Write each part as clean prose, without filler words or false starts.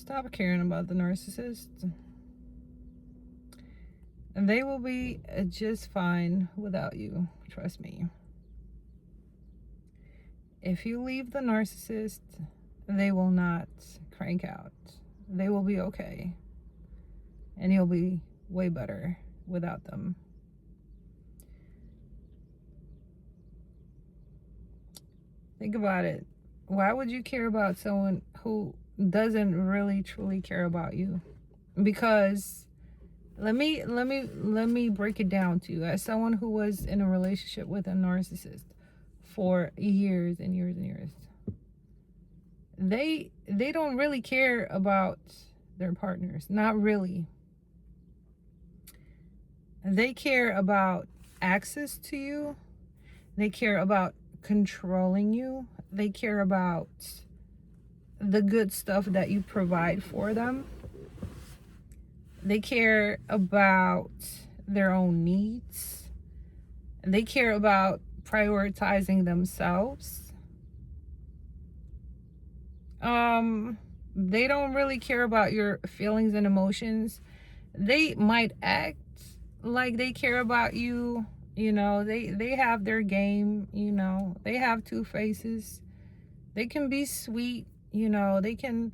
Stop caring about the narcissist. And they will be just fine without you. Trust me. If you leave the narcissist, they will not crank out. They will be okay. And you'll be way better without them. Think about it. Why would you care about someone who doesn't really truly care about you? Because let me break it down to you. As someone who was in a relationship with a narcissist for years and years and years, they don't really care about their partners. Not really. They care about access to you. They care about controlling you. They care about the good stuff that you provide for them. They care about their own needs. They care about prioritizing themselves. They don't really care about your feelings and emotions. They might act like they care about you. You know, they have their game. You know, they have two faces. They can be sweet. You know, they can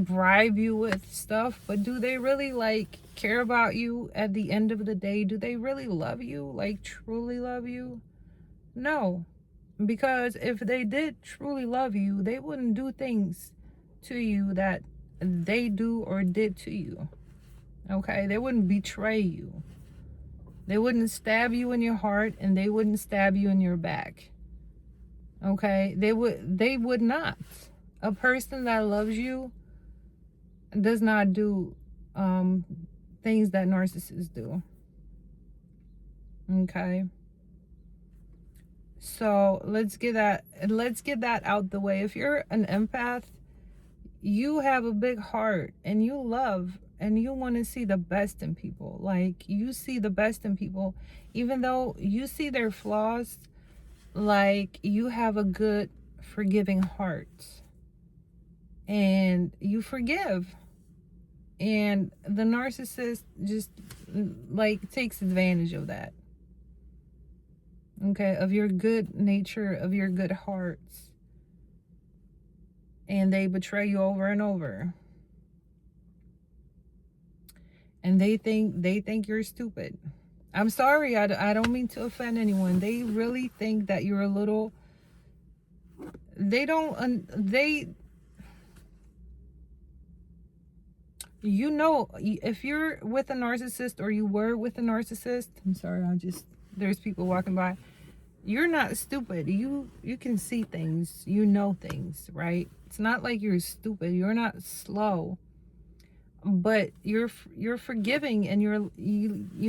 bribe you with stuff, but do they really like care about you at the end of the day? Do they really love you, like truly love you? No, because if they did truly love you, they wouldn't do things to you that they do or did to you. Okay, they wouldn't betray you. They wouldn't stab you in your heart, and they wouldn't stab you in your back. Okay, they would not. A person that loves you does not do things that narcissists do. Okay, so let's get that out the way. If you're an empath, you have a big heart and you love and you want to see the best in people. Like, you see the best in people, even though you see their flaws. Like, you have a good forgiving heart and you forgive. And the narcissist just like takes advantage of that. Okay, of your good nature, of your good hearts. And they betray you over and over. And they think you're stupid. I'm sorry, I don't mean to offend anyone. They really think that you're a little, you know, if you're with a narcissist or you were with a narcissist, I'm sorry, there's people walking by. You're not stupid. You can see things, you know things, right? It's not like you're stupid. You're not slow. But you're forgiving, and you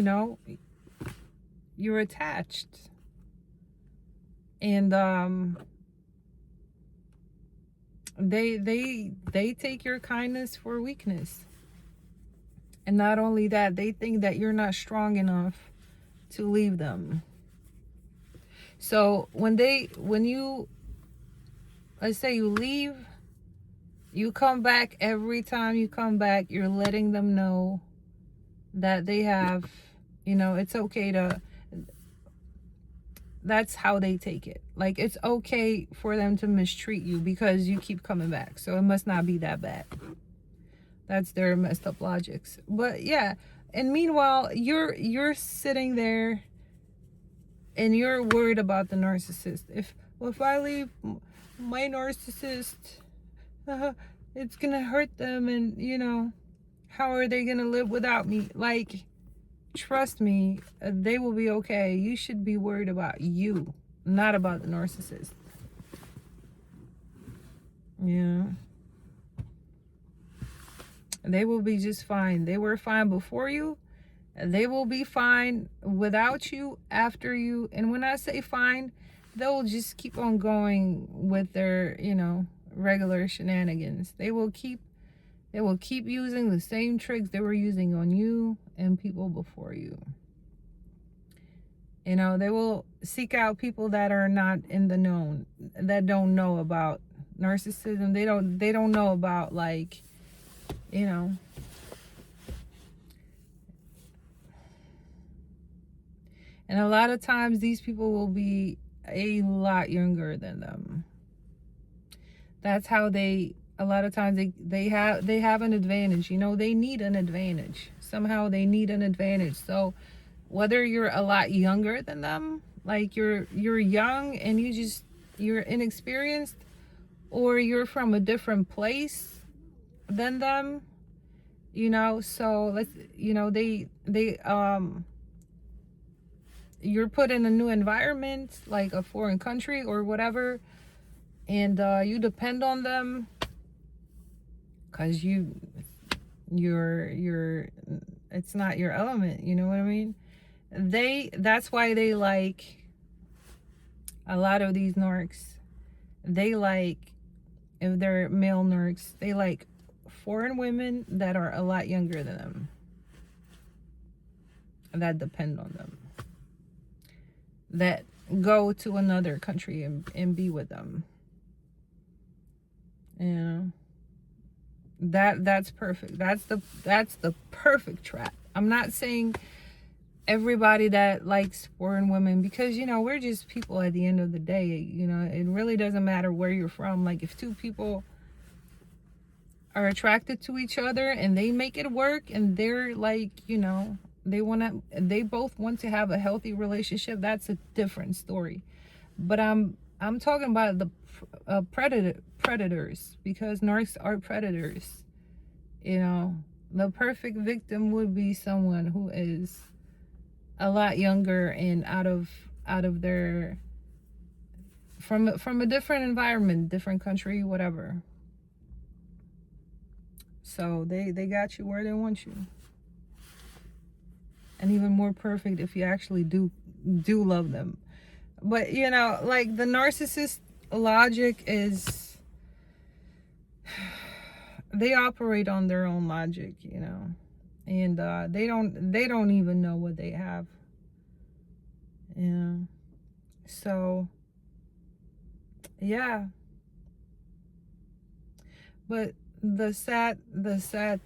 know, you're attached. And they take your kindness for weakness. And not only that, they think that you're not strong enough to leave them. So when you, let's say you leave, you come back, every time you come back, you're letting them know that they have, you know, it's okay to, that's how they take it. Like, it's okay for them to mistreat you because you keep coming back. So it must not be that bad. That's their messed up logics. But yeah, and meanwhile, you're sitting there and you're worried about the narcissist. If I leave my narcissist, it's gonna hurt them, and you know, how are they gonna live without me? Like, trust me, they will be okay. You should be worried about you, not about the narcissist. Yeah, they will be just fine. They were fine before you. They will be fine without you, after you. And when I say fine, they'll just keep on going with their, you know, regular shenanigans. They will keep using the same tricks they were using on you and people before you. You know, they will seek out people that are not in the known, that don't know about narcissism. They don't know about, like, you know. And a lot of times these people will be a lot younger than them. That's how they, a lot of times they have an advantage. You know, they need an advantage. Somehow they need an advantage. So whether you're a lot younger than them, like you're young and you're inexperienced, or you're from a different place than them, you know, so let's, you know, you're put in a new environment, like a foreign country or whatever, and you depend on them because you're it's not your element, you know what I mean? That's why they like, a lot of these narcs, they like, if they're male narcs, they like foreign women that are a lot younger than them, that depend on them, that go to another country and be with them. Yeah, that's perfect. That's the perfect trap. I'm not saying everybody that likes foreign women, because you know, we're just people at the end of the day. You know, it really doesn't matter where you're from. Like, if two people are attracted to each other and they make it work, and they're like, you know, they both want to have a healthy relationship, that's a different story. But I'm talking about the predators, because narcs are predators. You know, the perfect victim would be someone who is a lot younger and out of their, from a different environment, different country, whatever. So they got you where they want you. And even more perfect if you actually do love them. But you know, like, the narcissist logic is, they operate on their own logic, you know, and they don't even know what they have. Yeah. So yeah. But the sad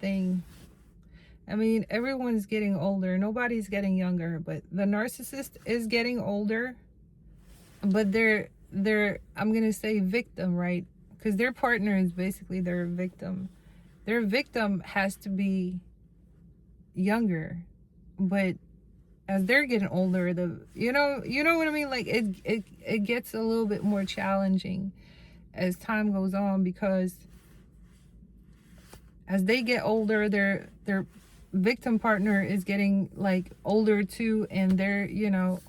thing, I mean, everyone's getting older, nobody's getting younger, but the narcissist is getting older, but they're I'm gonna say victim, right? Because their partner is basically their victim. Their victim has to be younger, but as they're getting older, you know what I mean? Like, it gets a little bit more challenging as time goes on, because as they get older, their victim partner is getting like older too, and they're, you know,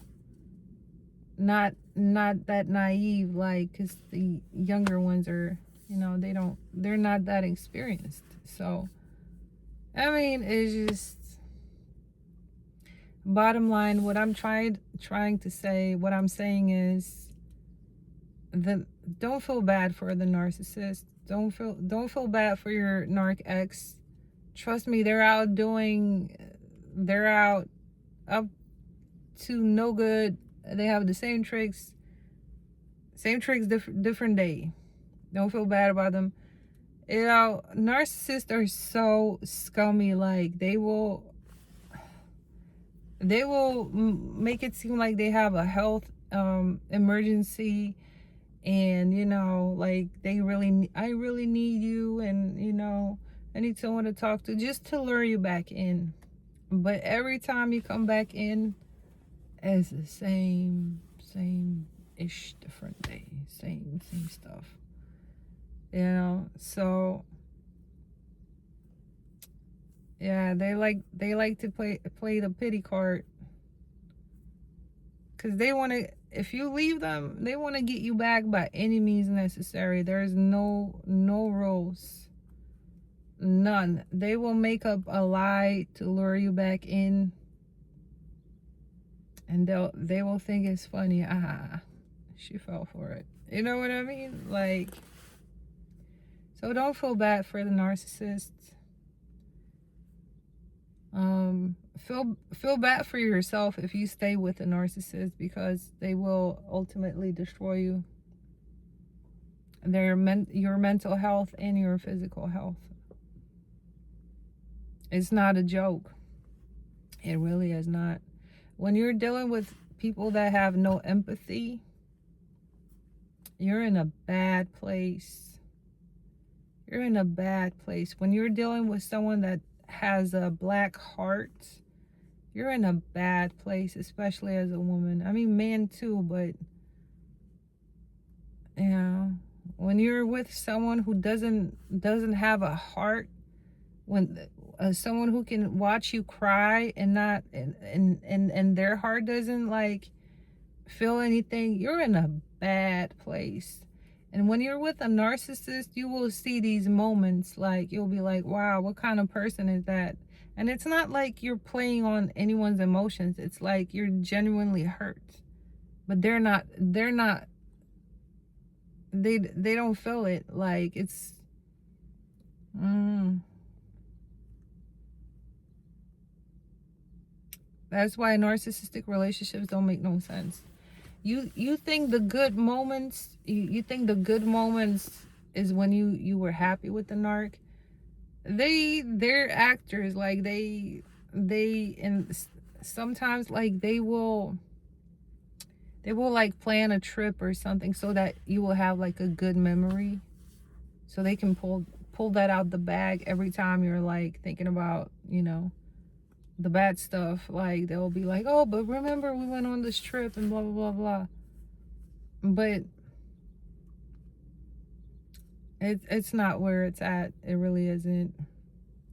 not that naive, like, because the younger ones are, you know, they're not that experienced. So I mean, it's just, bottom line, what I'm trying to say, what I'm saying is, don't feel bad for the narcissist. Don't feel bad for your narc ex. Trust me, they're out up to no good. They have the same tricks, different day. Don't feel bad about them. You know, narcissists are so scummy. Like, they will make it seem like they have a health emergency, and you know, like, I really need you, and you know, I need someone to talk to, just to lure you back in. But every time you come back in, it's the same ish, different day, same stuff, you know. So yeah, they like to play the pity card, because they want to, if you leave them, they want to get you back by any means necessary. There's no rules, none. They will make up a lie to lure you back in, and they will think it's funny. She fell for it, you know what I mean? Like, so don't feel bad for the narcissist. Feel bad for yourself if you stay with a narcissist, because they will ultimately destroy you, your mental health and your physical health. It's not a joke. It really is not. When you're dealing with people that have no empathy, you're in a bad place. You're in a bad place. When you're dealing with someone that has a black heart, you're in a bad place, especially as a woman. I mean, men too, but you know, when you're with someone who doesn't have a heart, when someone who can watch you cry and not and their heart doesn't like feel anything, you're in a bad place. And when you're with a narcissist, you will see these moments, like you'll be like, wow, what kind of person is that? And it's not like you're playing on anyone's emotions. It's like you're genuinely hurt. But they don't feel it. Like it's that's why narcissistic relationships don't make no sense. You think the good moments, you think the good moments is when you were happy with the narc. They're actors. Like they and sometimes like they will like plan a trip or something so that you will have like a good memory, so they can pull that out the bag every time you're like thinking about, you know, the bad stuff. Like they'll be like, oh, but remember we went on this trip and blah blah blah blah. But it's not where it's at. It really isn't.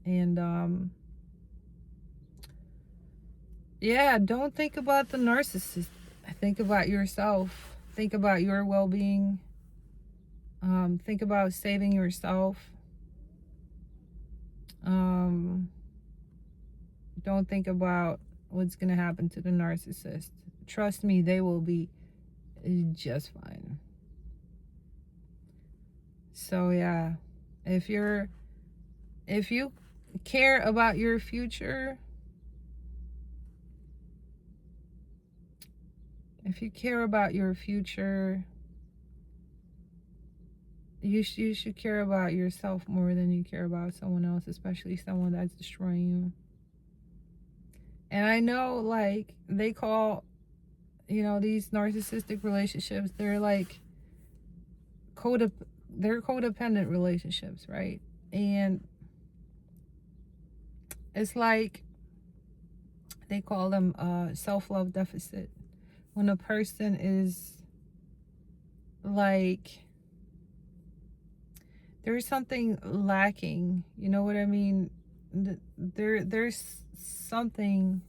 And yeah, don't think about the narcissist. Think about yourself. Think about your well-being. Think about saving yourself. Don't think about what's gonna happen to the narcissist. Trust me, they will be just fine. So yeah, if you care about your future, you should care about yourself more than you care about someone else, especially someone that's destroying you. And I know, like, they call, you know, these narcissistic relationships, they're like they're codependent relationships, right? And it's like they call them self-love deficit. When a person is like, there's something lacking, you know what I mean? There's something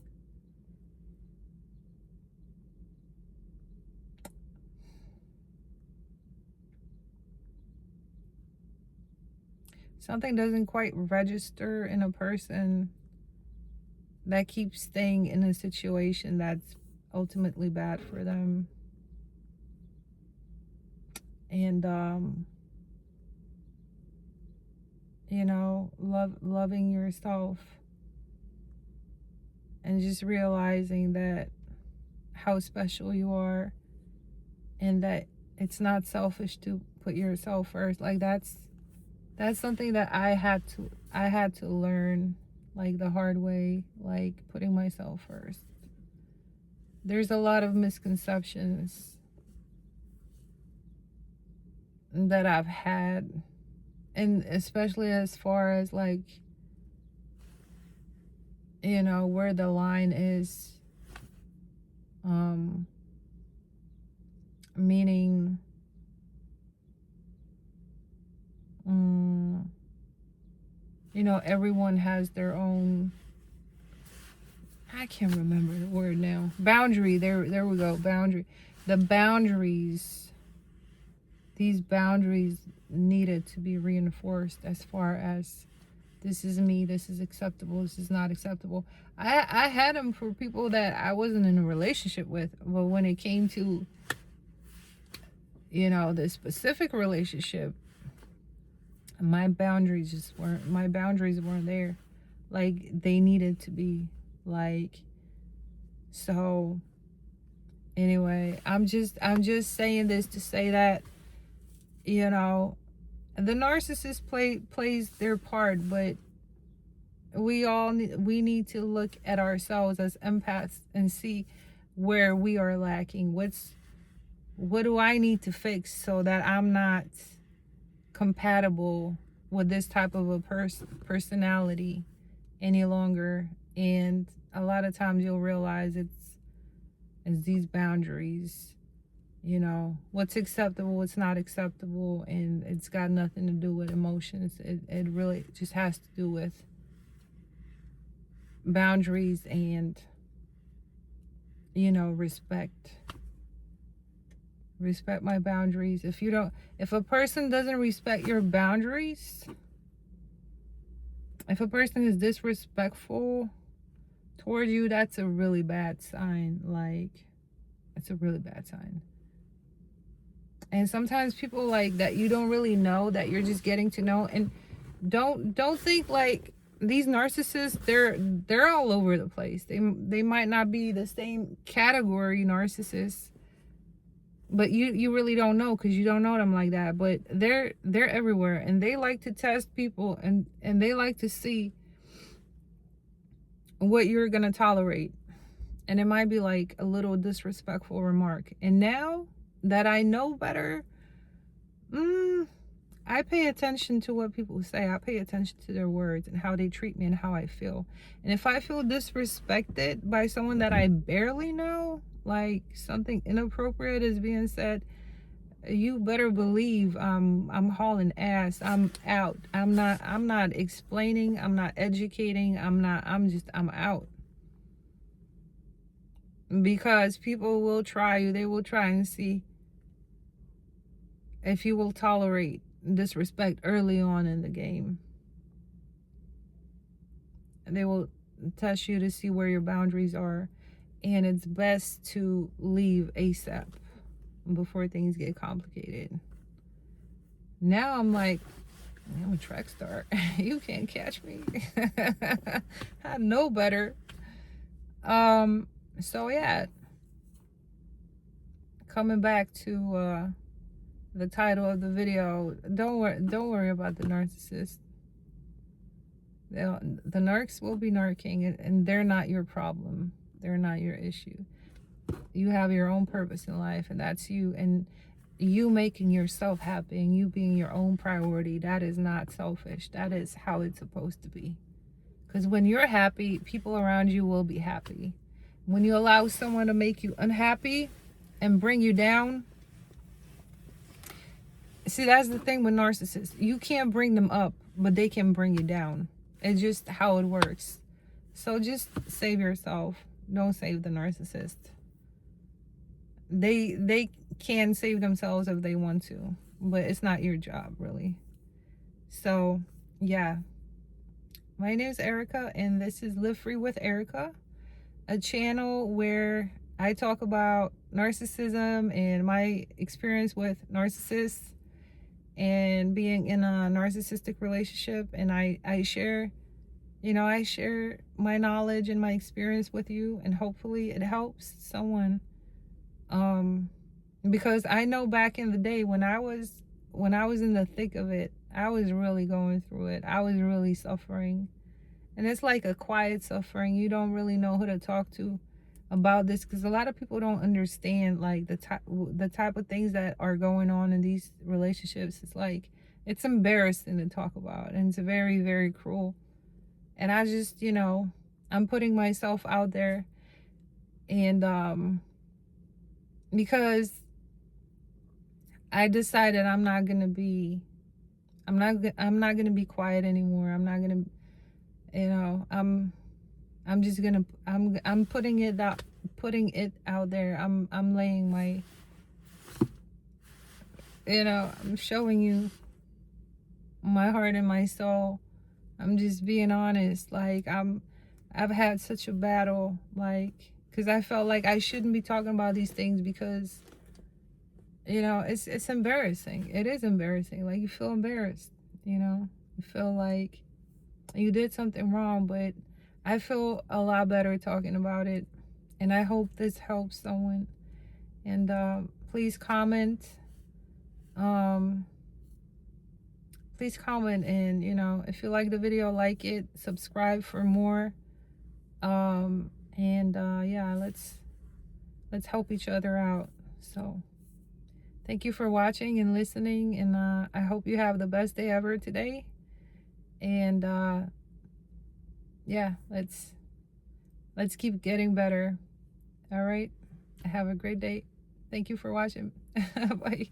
doesn't quite register in a person that keeps staying in a situation that's ultimately bad for them. And you know, loving yourself and just realizing that how special you are, and that it's not selfish to put yourself first. Like that's something that I had to learn, like the hard way, like putting myself first. There's a lot of misconceptions that I've had, and especially as far as like, you know, where the line is, meaning you know, everyone has their own, I can't remember the word now, boundary. There we go, boundary. The boundaries, these boundaries needed to be reinforced, as far as this is me, this is acceptable, this is not acceptable. I had them for people that I wasn't in a relationship with, but when it came to, you know, the specific relationship, my boundaries weren't there. Like they needed to be. Like, so anyway, I'm just saying this to say that, you know, the narcissist plays their part, but we need to look at ourselves as empaths and see where we are lacking. What do I need to fix so that I'm not compatible with this type of a personality any longer. And a lot of times you'll realize it's these boundaries, you know, what's acceptable, what's not acceptable, and it's got nothing to do with emotions. It really just has to do with boundaries and, you know, respect my boundaries. If a person doesn't respect your boundaries, if a person is disrespectful toward you, that's a really bad sign. Like, it's a really bad sign. And sometimes people like that you don't really know, that you're just getting to know. And don't think like these narcissists, they're all over the place. They might not be the same category narcissists, but you really don't know, because you don't know them like that. But they're everywhere, and they like to test people, and they like to see what you're gonna tolerate. And it might be like a little disrespectful remark. And now that I know better, I pay attention to what people say. I pay attention to their words and how they treat me and how I feel. And if I feel disrespected by someone that I barely know, like something inappropriate is being said, you better believe I'm hauling ass. I'm out. I'm not explaining. I'm not educating. I'm out. Because people will try you. They will try and see if you will tolerate disrespect early on in the game. And they will test you to see where your boundaries are. And it's best to leave ASAP before things get complicated. Now I'm like, I'm a track star. You can't catch me. I know better. So yeah, coming back to the title of the video, don't worry about the narcissist. The narcs will be narking, and they're not your problem. They're not your issue. You have your own purpose in life, and that's you. And you making yourself happy and you being your own priority, that is not selfish. That is how it's supposed to be. Because when you're happy, people around you will be happy. When you allow someone to make you unhappy and bring you down, see, that's the thing with narcissists. You can't bring them up, but they can bring you down. It's just how it works. So just save yourself. Don't save the narcissist. They can save themselves if they want to, but it's not your job, really. So, yeah. My name is Erica, and this is Live Free with Erica, a channel where I talk about narcissism and my experience with narcissists and being in a narcissistic relationship. And I share, I share my knowledge and my experience with you, and hopefully it helps someone. Because I know back in the day when I was in the thick of it, I was really going through it. I was really suffering. And it's like a quiet suffering. You don't really know who to talk to about this, because a lot of people don't understand like the type of things that are going on in these relationships. It's like, it's embarrassing to talk about, and it's very, very cruel. And I just, I'm putting myself out there, and because I decided I'm not gonna be quiet anymore. I'm not gonna, I'm just gonna, I'm putting it out there. I'm laying my, I'm showing you my heart and my soul. I'm just being honest. Like, I've had such a battle, like, because I felt like I shouldn't be talking about these things, because it's embarrassing. It is embarrassing. Like, you feel embarrassed, you feel like you did something wrong. But I feel a lot better talking about it, and I hope this helps someone. And please comment. please comment, and you know, if you like the video, like it, subscribe for more. And yeah, let's help each other out. So thank you for watching and listening, and I hope you have the best day ever today. And yeah, let's keep getting better. All right, have a great day. Thank you for watching. Bye.